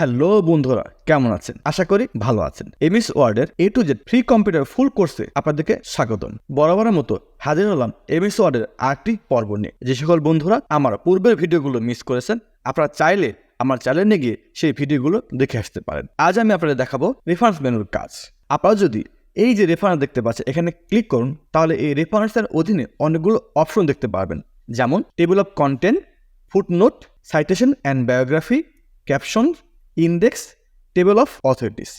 Hello বন্ধুরা, কেমন আছেন? আশা করি ভালো আছেন। এমএস ওয়ার্ডের A to Z free computer full কোর্সে আপনাদেরকে স্বাগতম। বরাবরের মতো হাজির হলাম এমএস ওয়ার্ডের আরেকটি পর্ব নিয়ে। যে সকল বন্ধুরা আমার পূর্বের ভিডিওগুলো মিস করেছেন, আপনারা চাইলে আমার চ্যানেলে গিয়ে সেই ভিডিওগুলো দেখে আসতে পারেন। আজ আমি আপনাদের দেখাবো রেফারেন্স মেনুর কাজ। আপনারা যদি এই যে রেফারেন্স দেখতে পাচ্ছেন এখানে ক্লিক করুন, তাহলে এই রেফারেন্সের অধীনে অনেকগুলো অপশন দেখতে পারবেন, যেমন table of content, footnote, citation and biography, caption, index, table of authorities.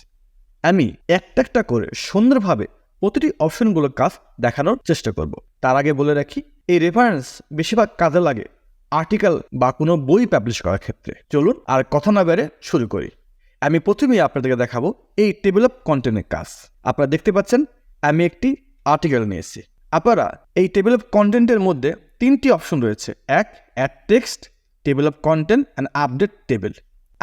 আমি একটা করে সুন্দরভাবে প্রতিটি অপশনগুলোর কাজ দেখানোর চেষ্টা করব। তার আগে বলে রাখি, এই রেফারেন্স বেশিরভাগ কাজে লাগে আর্টিকেল বা কোনো বই পাবলিশ করার ক্ষেত্রে। চলুন আর কথা না বেড়ে শুরু করি। আমি প্রথমেই আপনাদেরকে দেখাবো এই টেবিল অফ কন্টেন্টের কাজ। আপনারা দেখতে পাচ্ছেন আমি একটি আর্টিকেল নিয়েছি। আপনারা এই টেবিল অফ কন্টেন্টের মধ্যে তিনটি অপশন রয়েছে। এক, add text, table of content and update table.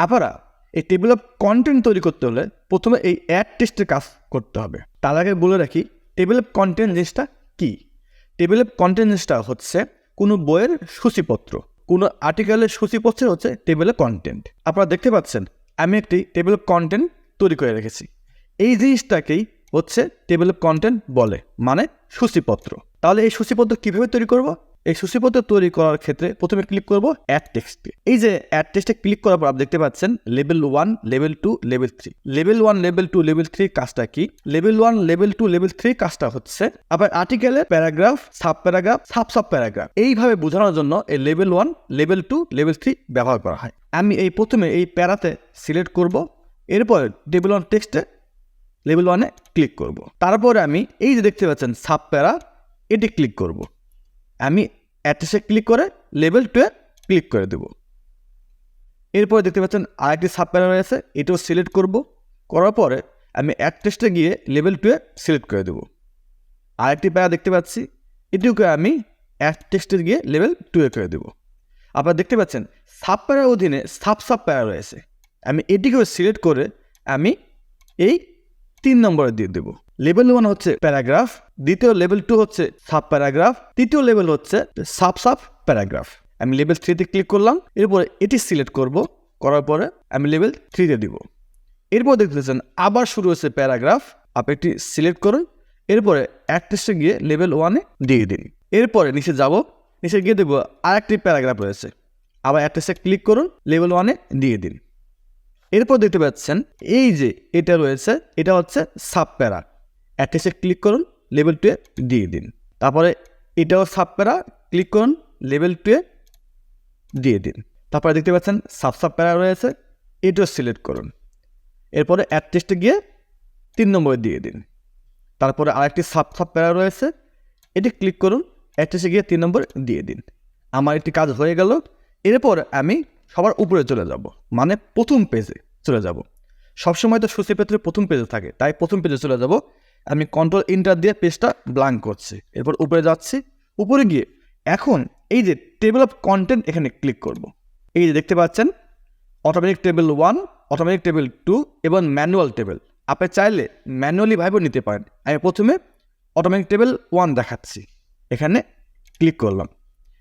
আপনারা এই টেবিল অফ কন্টেন্ট তৈরি করতে হলে প্রথমে এই অ্যাড টেক্সটের কাজ করতে হবে। তার আগে বলে রাখি টেবিল অফ কন্টেন্ট জিনিসটা কি। টেবিল অফ কন্টেন্ট জিনিসটা হচ্ছে কোনো বইয়ের সূচিপত্র, কোনো আর্টিকেলের সূচিপত্র হচ্ছে টেবিল অফ কন্টেন্ট। আপনারা দেখতে পাচ্ছেন আমি একটি টেবিল অফ কন্টেন্ট তৈরি করে রেখেছি। এই জিনিসটাকেই হচ্ছে টেবিল অফ কন্টেন্ট বলে, মানে সূচিপত্র। তাহলে এই সূচিপত্র কিভাবে তৈরি করব? এই সূচিপত্র তৈরি করার ক্ষেত্রে প্রথমে ক্লিক করব অ্যাড টেক্সটে। এই যে অ্যাড টেক্সটে ক্লিক করার পর আপনি দেখতে পাচ্ছেন level 1, level 2, level 3। Level 1, level 2, level 3 কাজটা কি? লেভেল 1, লেভেল 2, লেভেল 3 কাজটা হচ্ছে আবার আর্টিকেলের paragraph, sub paragraph, sub paragraph এইভাবে বোঝানোর জন্য এই লেভেল 1, লেভেল 2, লেভেল 3 ব্যবহার করা হয়। আমি এই প্রথমে এই প্যারাতে সিলেক্ট করব, এরপর টেবিল 1 টেক্সটে লেভেল 1-এ ক্লিক করব। তারপরে আমি এই যে দেখতে পাচ্ছেন সাব প্যারা, এটি ক্লিক করব। আমি অ্যাড্রেসে ক্লিক করে লেভেল 2-এ ক্লিক করে দেব। এরপরে দেখতে পাচ্ছেন আরেকটি সাব প্যারা রয়েছে, এটাও সিলেক্ট করব। করার পরে আমি অ্যাড্রেসে গিয়ে লেভেল 2-এ সিলেক্ট করে দেব। আরেকটি প্যারা দেখতে পাচ্ছি, এটিকে আমি অ্যাড্রেসে গিয়ে লেভেল 2-এ করে দেব। আপনারা দেখতে পাচ্ছেন সাব প্যারার অধীনে সাব প্যারা রয়েছে। আমি এটিকেও সিলেক্ট করে আমি এই 3 নম্বরে দিয়ে দেব। লেভেল 1 হচ্ছে প্যারাগ্রাফ, দ্বিতীয় লেভেল 2 হচ্ছে সাব প্যারাগ্রাফ, তৃতীয় লেভেল হচ্ছে সাব প্যারাগ্রাফ। আমি লেভেল 3-তে ক্লিক করলাম, এরপরে এটি সিলেক্ট করব। করার পরে আমি লেভেল 3-তে দিব। এরপর দেখতেছেন আবার শুরু হচ্ছে প্যারাগ্রাফ, আপনি এটি সিলেক্ট করুন। এরপরে অ্যাড্রেসে গিয়ে লেভেল 1-এ দিয়ে দিন। এরপরে নিচে যাব, নিচে গিয়ে দেখব আরেকটি প্যারাগ্রাফ রয়েছে, আবার অ্যাড্রেসে ক্লিক করুন, লেভেল 1-এ দিয়ে দিন। এরপর দেখতে পাচ্ছেন এই যে এটা রয়েছে, এটা হচ্ছে সাব প্যারা। অ্যাড্রেসে ক্লিক করুন, লেভেল 2-এ দিয়ে দিন। তারপরে এটাও সাব প্যারা, ক্লিক করুন, লেভেল 2-এ দিয়ে দিন। তারপরে দেখতে পাচ্ছেন সাব প্যারা রয়েছে, এটাও সিলেক্ট করুন। এরপরে অ্যাড্রেসে গিয়ে 3 নম্বরে দিয়ে দিন। তারপরে আরেকটি সাব প্যারা রয়েছে, এটি ক্লিক করুন, অ্যাড্রেসে গিয়ে 3 নম্বরে দিয়ে দিন। আমার একটি কাজ হয়ে গেল। এরপর আমি সবার উপরে চলে যাব, মানে প্রথম পেজে চলে যাব। সবসময় তো সূচিপত্রের প্রথম পেজে থাকে, তাই প্রথম পেজে চলে যাব। আমি কন্ট্রোল এন্টার দিয়ে পেজটা ব্ল্যাঙ্ক করছি। এরপর উপরে যাচ্ছি, উপরে গিয়ে এখন এই যে টেবিল অফ কন্টেন্ট এখানে ক্লিক করব। এই যে দেখতে পাচ্ছেন অটোমেটিক টেবিল 1, অটোমেটিক টেবিল 2 এবং ম্যানুয়াল টেবিল। আপনি চাইলে ম্যানুয়ালি ভাবেও নিতে পারেন। আমি প্রথমে অটোমেটিক টেবিল 1 দেখাচ্ছি, এখানে ক্লিক করলাম।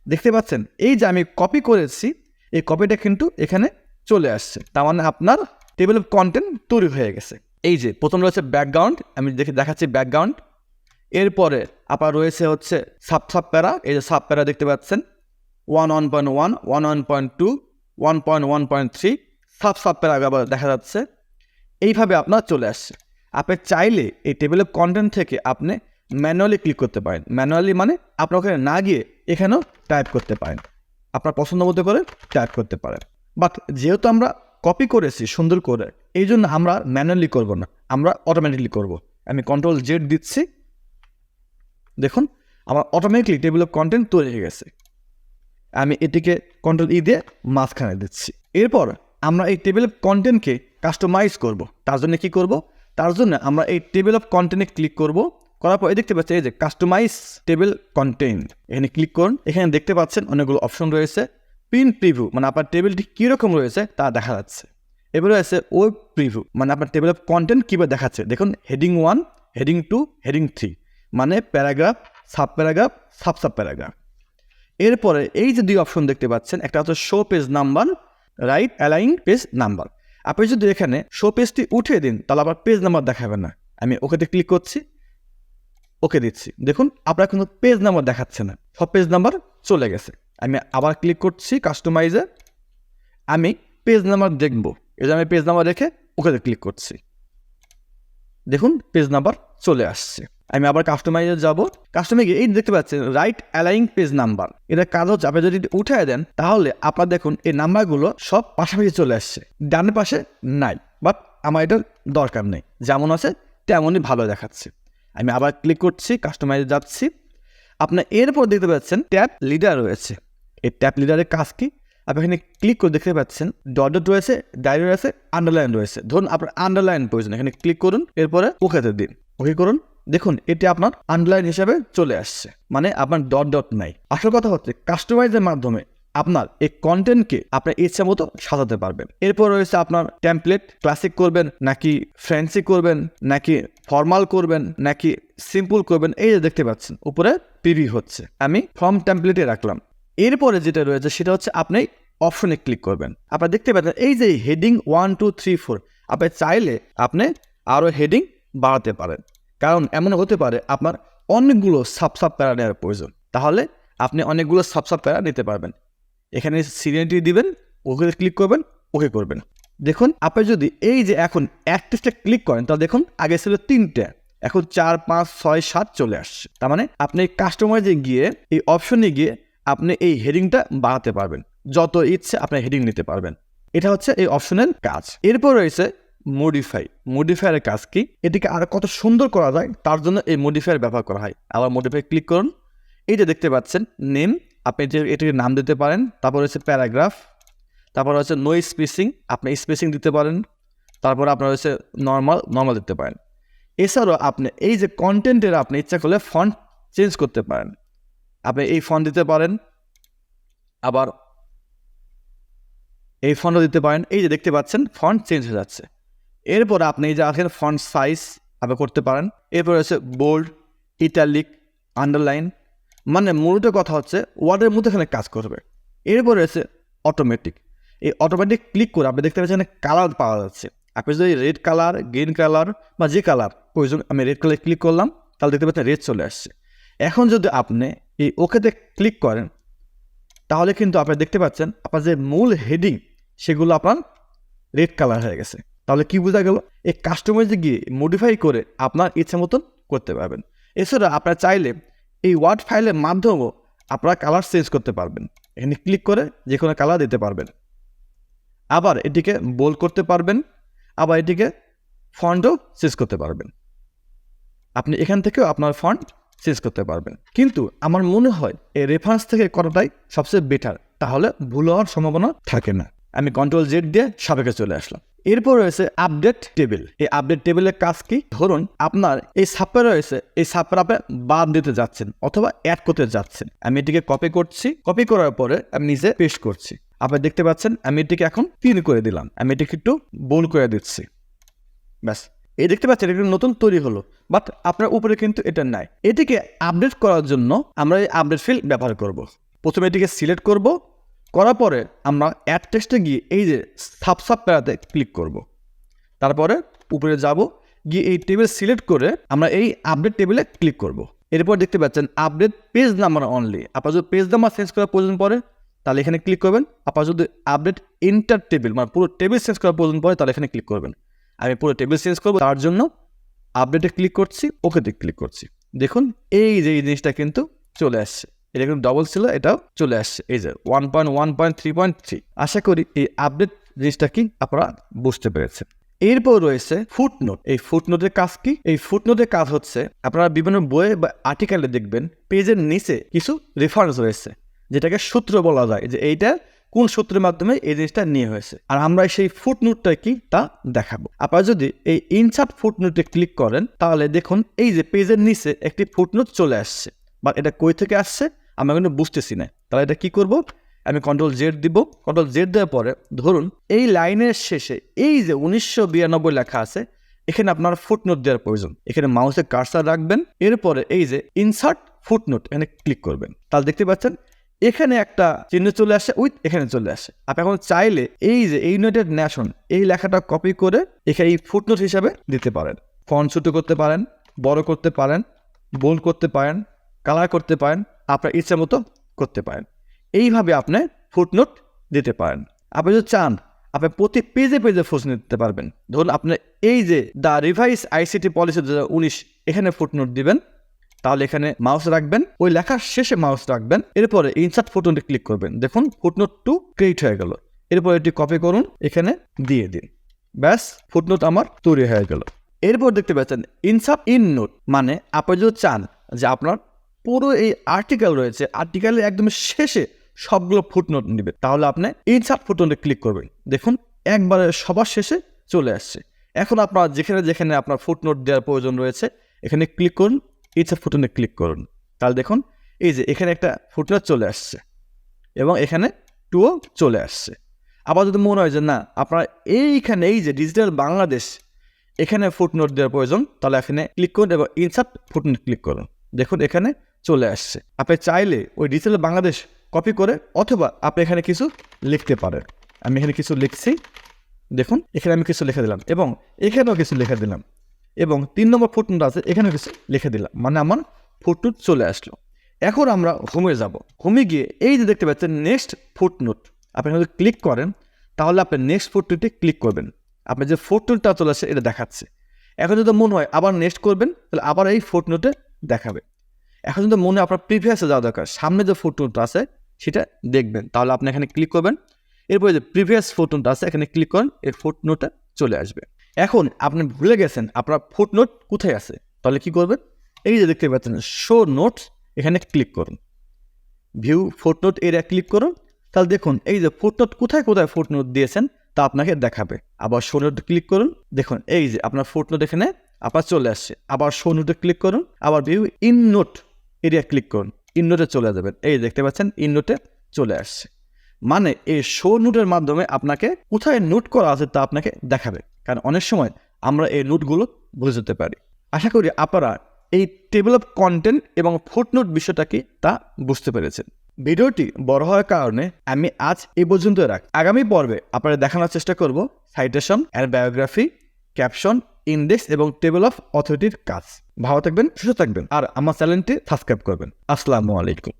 দেখতে পাচ্ছেন এই যে আমি কপি করেছি, এই কপিটা কিন্তু এখানে চলে আসছে। তার মানে আপনার টেবিল অফ কন্টেন্ট তৈরি হয়ে গেছে। এই যে প্রথম রয়েছে ব্যাকগ্রাউন্ড, আমি দেখাচ্ছি ব্যাকগ্রাউন্ড। এরপরে আপনার রয়েছে হচ্ছে সাব প্যারা, এই যে সাব প্যারা দেখতে পাচ্ছেন 1.1, 1.2, 1.1.3 সাব প্যারা আবার দেখা যাচ্ছে। এইভাবে আপনার চলে আসছে। আপনি চাইলে এই টেবিল অফ কন্টেন্ট থেকে আপনি ম্যানুয়ালি ক্লিক করতে পারেন। ম্যানুয়ালি মানে আপনার ওখানে না গিয়ে এখানেও টাইপ করতে পারেন, আপনার পছন্দ মতো করে টাইপ করতে পারেন। বাট যেহেতু আমরা কপি করেছি সুন্দর করে, এই জন্য আমরা ম্যানুয়ালি করব না, আমরা অটোমেটিকলি করব। আমি কন্ট্রোল জেড দিচ্ছি, দেখুন আমার অটোমেটিকলি টেবিল অফ কন্টেন্ট তৈরি হয়ে গেছে। আমি এটিকে কন্ট্রোল ই দিয়ে মাঝখানে দিচ্ছি। এরপর আমরা এই টেবিল অফ কন্টেন্টকে কাস্টমাইজ করব। তার জন্য কি করব? তার জন্য আমরা এই টেবিল অফ কন্টেন্টে ক্লিক করব। করার পর দেখতে পাচ্ছি এই যে কাস্টমাইজ টেবিল কন্টেন্ট, এখানে ক্লিক করুন। এখানে দেখতে পাচ্ছেন অনেকগুলো অপশন রয়েছে। প্রিন্ট প্রিভিউ মানে আপনার টেবিলটি কীরকম রয়েছে তা দেখা যাচ্ছে। এবারে রয়েছে ওয়েব প্রিভিউ মানে আপনার টেবিল অফ কন্টেন্ট কীভাবে দেখাচ্ছে। দেখুন হেডিং 1, হেডিং 2, হেডিং 3 মানে paragraph, sub paragraph, sub paragraph. এরপরে এই যে 2 অপশন দেখতে পাচ্ছেন, একটা হচ্ছে show page number, right align page number. আপনি যদি এখানে শো পেজটি উঠিয়ে দিন তাহলে আবার পেজ নাম্বার দেখাবে না। আমি ওকেতে ক্লিক করছি, ওকে দিচ্ছি, দেখুন আপনার কিন্তু পেজ নাম্বার দেখাচ্ছে না, সব পেজ নাম্বার চলে গেছে। আমি আবার ক্লিক করছি কাস্টমাইজে, আমি পেজ নাম্বার দেখব, এই যে আমি পেজ নাম্বার রেখে ওকেতে ক্লিক করছি, দেখুন পেজ নাম্বার চলে আসছে। আমি আবার কাস্টমাইজে যাব, কাস্টমাইজে এই দেখতে পাচ্ছেন রাইট অ্যালাইং পেজ নাম্বার, এটা কাজ হচ্ছে আপনি যদি উঠায় দেন তাহলে আপনার দেখুন এই নাম্বারগুলো সব পাশাপাশি চলে আসছে, ডানের পাশে নাই, বাট আমার এটার দরকার নেই, যেমন আছে তেমনই ভালো দেখাচ্ছে। আমি আবার ক্লিক করছি, কাস্টমাইজে যাচ্ছি, আপনার এরপর দেখতে পাচ্ছেন ট্যাব লিডার রয়েছে। এই ট্যাব লিডারের কাজ কি, আপনি এখানে ক্লিক করে দেখতে পাচ্ছেন ডট ডট রয়েছে, ডায়রি রয়েছে, আন্ডারলাইন রয়েছে। ধরুন আপনার আন্ডারলাইন প্রয়োজন, এখানে ক্লিক করুন, এরপরে ওকেতে দিন, ওকে করুন, দেখুন এটি আপনার আন্ডারলাইন হিসাবে চলে আসছে, মানে আপনার ডট ডট নাই। আসল কথা হচ্ছে কাস্টমাইজের মাধ্যমে আপনার এই কন্টেন্টকে আপনার ইচ্ছা মতো সাজাতে পারবেন। এরপর রয়েছে আপনার টেমপ্লেট, ক্লাসিক করবেন নাকি ফ্যান্সি করবেন নাকি ফর্মাল করবেন নাকি সিম্পল করবেন, এই যে দেখতে পাচ্ছেন উপরে প্রিভিউ হচ্ছে, আমি ফর্ম টেমপ্লেটে রাখলাম। এরপরে যেটা রয়েছে সেটা হচ্ছে আপনি অপশনে ক্লিক করবেন, আপনারা দেখতে পাচ্ছেন এই যে হেডিং 1 2 3 4, আপনি চাইলে আপনি আরও হেডিং বাড়াতে পারেন, কারণ এমন হতে পারে আপনার অনেকগুলো সাব প্যারা নেওয়ার প্রয়োজন, তাহলে আপনি অনেকগুলো সাব প্যারা নিতে পারবেন। এখানে সিরিয়ালিটি দিবেন, ওকে ক্লিক করবেন, ওকে করবেন। দেখুন আপনি যদি এই যে এখন এক টেক্সটে ক্লিক করেন তাহলে দেখুন আগে ছিল 3টে, এখন 4 5 6 7 চলে আসছে। তার মানে আপনি কাস্টমাইজে গিয়ে এই অপশনে গিয়ে আপনি এই হেডিংটা বাড়াতে পারবেন, যত ইচ্ছে আপনি হেডিং নিতে পারবেন। এটা হচ্ছে এই অপশনের কাজ। এরপর রয়েছে মডিফায়ারের কাজ কি, এটিকে আর কত সুন্দর করা যায় তার জন্য এই মডিফায়ার ব্যবহার করা হয়। আবার মডিফায়ার ক্লিক করুন, এই যে দেখতে পাচ্ছেন নেম, আপনি যে এটিকে নাম দিতে পারেন, তারপর হচ্ছে প্যারাগ্রাফ, তারপর হচ্ছে নো স্পেসিং, আপনি স্পেসিং দিতে পারেন, তারপর আপনার হচ্ছে নর্মাল দিতে পারেন। এছাড়াও আপনি এই যে কন্টেন্টের আপনি ইচ্ছা করলে ফন্ট চেঞ্জ করতে পারেন, আপনি এই ফন্ট দিতে পারেন, আবার এই ফন্টও দিতে পারেন। এই যে দেখতে পাচ্ছেন ফন্ট চেঞ্জ হয়ে যাচ্ছে। এরপর আপনি এই যে আছেন ফন্ট সাইজ আপনি করতে পারেন। এরপর হচ্ছে বোল্ড, ইটালিক, আন্ডারলাইন, মানে মূলত কথা হচ্ছে ওয়ার্ডের মধ্যে এখানে কাজ করবে। এরপর রয়েছে অটোমেটিক, এই অটোমেটিক ক্লিক করে আপনি দেখতে পাচ্ছেন কালার পাওয়া যাচ্ছে। আপনি যদি রেড কালার, গ্রিন কালার বা যে কালার প্রয়োজন, আমি রেড কালার ক্লিক করলাম, তাহলে দেখতে পাচ্ছেন রেড চলে আসছে। এখন যদি আপনি এই ওকেতে ক্লিক করেন তাহলে কিন্তু আপনি দেখতে পাচ্ছেন আপনার যে মূল হেডিং সেগুলো আপনার রেড কালার হয়ে গেছে। তাহলে কি বোঝা গেল, এই কাস্টমাইজে গিয়ে মডিফাই করে আপনার ইচ্ছা মতন করতে পারবেন। এছাড়া আপনারা চাইলে এই ওয়ার্ড ফাইলের মাধ্যমেও আপনারা কালার চেঞ্জ করতে পারবেন, এখানে ক্লিক করে যে কোনো কালার দিতে পারবেন, আবার এটিকে বোল্ড করতে পারবেন, আবার এটিকে ফন্টও চেঞ্জ করতে পারবেন। আপনি এখান থেকেও আপনার ফন্ট চেঞ্জ করতে পারবেন। কিন্তু আমার মনে হয় এই রেফারেন্স থেকে করাটাই সবচেয়ে বেটার, তাহলে ভুল হওয়ার সম্ভাবনা থাকে না। আমি কন্ট্রোল জেড দিয়ে সাবেকে চলে আসলাম। এরপর রয়েছে আপডেট টেবিল। এই আপডেট টেবিলের কাজ কি, ধরুন আপনার এই সাবপে রয়েছে, এই সাবপে আপনি বাদ দিতে যাচ্ছেন অথবা অ্যাড করতে যাচ্ছেন। আমি এটিকে কপি করছি, কপি করার পরে আমি নিজে পেস্ট করছি। আপনি দেখতে পাচ্ছেন আমি এটিকে এখন 3 করে দিলাম, আমি এটিকে একটু বোল্ড করে দিচ্ছি, ব্যাস। এই দেখতে পাচ্ছেন এটা নতুন তৈরি হলো, বাট আপনার উপরে কিন্তু এটা নাই। এটিকে আপডেট করার জন্য আমরা এই আপডেট ফিল্ড ব্যবহার করব। প্রথমে এটিকে সিলেক্ট করব, করার পরে আমরা অ্যাড টেক্সটে গিয়ে এই যে সাব প্যারাতে ক্লিক করব, তারপরে উপরে যাব, গিয়ে এই টেবিল সিলেক্ট করে আমরা এই আপডেট টেবিলে ক্লিক করব। এরপর দেখতে পাচ্ছেন আপডেট পেজ নাম্বার অনলি। আপনার যদি পেজ নাম্বার চেঞ্জ করার প্রয়োজন পড়ে তাহলে এখানে ক্লিক করবেন। আপনার যদি আপডেট ইন্টার টেবিল মানে পুরো টেবিল চেঞ্জ করার প্রয়োজন পড়ে তাহলে এখানে ক্লিক করবেন। আমি পুরো টেবিল চেঞ্জ করবো, তার জন্য আপডেটে ক্লিক করছি, ওকেতে ক্লিক করছি। দেখুন এই যে এই জিনিসটা কিন্তু চলে আসছে, এটা কিন্তু ডবল ছিল, এটাও চলে আসছে, এই যে 1.1.3.3। আশা করি এই আপডেট জিনিসটা কি আপনারা বুঝতে পেরেছেন। এরপর রয়েছে ফুটনোট। এই ফুটনোটের কাজ কি, এই ফুটনোটের কাজ হচ্ছে আপনারা বিভিন্ন বইয়ে বা আর্টিকেলে দেখবেন পেজের নিচে কিছু রেফারেন্স রয়েছে, যেটাকে সূত্র বলা যায়, যে এইটা কোন সূত্রের মাধ্যমে এই জিনিসটা নিয়ে হয়েছে, আর আমরা সেই ফুটনোটটা কি তা দেখাবো। আপনারা যদি এই ইনসার্ট ফুটনোটে ক্লিক করেন তাহলে দেখুন এই যে পেজের নিচে একটি ফুটনোট চলে আসছে, বাট এটা কই থেকে আসছে আমরা কিন্তু বুঝতেছি না। তাহলে এটা কি করব, আমি কন্ট্রোল জেড দিব। কন্ট্রোল জেড দেওয়ার পরে ধরুন এই লাইনের শেষে এই যে 1992 লেখা আছে, এখানে আপনার ফুটনোট দেওয়ার প্রয়োজন। এখানে মাউসে কার্সার রাখবেন, এরপরে এই যে ইনসার্ট ফুটনোট এখানে ক্লিক করবেন, তাহলে দেখতে পাচ্ছেন এখানে একটা চিহ্ন চলে আসে, উইথ এখানে চলে আসে। আপনি এখন চাইলে এই যে ইউনাইটেড নেশন এই লেখাটা কপি করে এখানে এই ফুটনোট হিসাবে দিতে পারেন। ফন্ট ছোট করতে পারেন, বড় করতে পারেন, বোল্ড করতে পারেন, কালার করতে পারেন, আপনার ইচ্ছা মতো করতে পারেন। এইভাবে আপনি ফুটনোট দিতে পারেন। আপনি যদি চান আপনি প্রতি পেজে পেজে ফুটনোট দিতে পারবেন। ধরুন আপনি এই যে দ্য রিভাইস আইসিটি পলিসি 2019 এখানে ফুটনোট দিবেন, তাহলে এখানে মাউস রাখবেন, ওই লেখার শেষে মাউস রাখবেন, এরপরে ইনসার্ট ফুটনোটে ক্লিক করবেন। দেখুন ফুটনোট 2 ক্রিয়েট হয়ে গেল। এরপর এটি কপি করুন, এখানে দিয়ে দিন, ব্যাস ফুটনোট আমার তৈরি হয়ে গেল। এরপর দেখতে পাচ্ছেন ইনসার্ট ইন নোট, মানে আপনি যদি চান যে আপনার পুরো এই আর্টিকেল রয়েছে, আর্টিকেলের একদম শেষে সবগুলো ফুটনোট নেবে, তাহলে আপনি ইনসার্ট ফুটনোটে ক্লিক করবেন। দেখুন একবারে সবার শেষে চলে আসছে। এখন আপনার যেখানে যেখানে আপনার ফুটনোট দেওয়ার প্রয়োজন রয়েছে এখানে ক্লিক করুন, ইনসার্ট ফুটনোটে ক্লিক করুন, তাহলে দেখুন এই যে এখানে একটা ফুটনোট চলে আসছে এবং এখানে 2ও চলে আসছে। আবার যদি মনে হয় যে না আপনার এইখানে এই যে ডিজিটাল বাংলাদেশ এখানে ফুটনোট দেওয়ার প্রয়োজন, তাহলে এখানে ক্লিক করুন এবং ইনসার্ট ফুটনোট ক্লিক করুন। দেখুন এখানে চলে আসছে। আপনি চাইলে ওই ডিজিটাল বাংলাদেশ কপি করে অথবা আপনি এখানে কিছু লিখতে পারেন। আমি এখানে কিছু লিখছি, দেখুন এখানে আমি কিছু লিখে দিলাম এবং এখানেও কিছু লিখে দিলাম এবং 3 নম্বর ফুটনোট আছে এখানেও কিছু লিখে দিলাম, মানে আমার ফুটনোট চলে আসলো। এখন আমরা হোমে যাব। হোমে গিয়ে এই যে দেখতে পাচ্ছেন নেক্সট ফুটনোট, আপনি যদি ক্লিক করেন তাহলে আপনি নেক্সট ফুটনোটে ক্লিক করবেন। আপনি যে ফুটনোটটা চলে আসে এটা দেখাচ্ছে। এখন যদি মনে হয় আবার নেক্সট করবেন তাহলে আবার এই ফুটনোটে দেখাবে। এখন যদি মনে আপনার প্রিভিয়াসে যাওয়া দরকার, সামনে যে ফুটনোটটা আছে সেটা দেখবেন, তাহলে আপনি এখানে ক্লিক করবেন। এরপরে যে প্রিভিয়াস ফুটনোটটা আছে এখানে ক্লিক করেন, এই ফুটনোটটা চলে আসবে। এখন আপনি ভুলে গেছেন আপনার ফুটনোট কোথায় আছে, তাহলে কি করবেন, এই যে দেখতে পাচ্ছেন শো নোটস এখানে ক্লিক করুন, ভিউ ফুটনোট এরিয়া ক্লিক করুন, তাহলে দেখুন এই যে ফুটনোট কোথায় কোথায় ফুটনোট দিয়েছেন তা আপনাকে দেখাবে। আবার শো নোটে ক্লিক করুন, দেখুন এই যে আপনার ফুটনোট এখানে আপনার চলে আসছে। আবার শো নোটে ক্লিক করুন, আবার view in note area click করুন, ইন নোটে চলে যাবেন। এই দেখতে পাচ্ছেন ইন নোটে চলে আসছে। মানে এই শো নোটের মাধ্যমে আপনাকে কোথায় নোট করা আছে তা আপনাকে দেখাবে, কারণ অনেক সময় আমরা এই নোটগুলো ভুলে যেতে পারি। আশা করি আপনারা এই টেবিল অফ কন্টেন্ট এবং ফুটনোট বিষয়টা কি তা বুঝতে পেরেছেন। ভিডিওটি বড় হওয়ার কারণে আমি আজ এই পর্যন্ত রাখি। আগামী পর্বে আপনারা দেখানোর চেষ্টা করব citation and biography, caption, index এবং টেবিল অফ অথরিটির কাজ। ভালো থাকবেন, সুস্থ থাকবেন আর আমার চ্যানেলটি সাবস্ক্রাইব করবেন। আসসালামু আলাইকুম।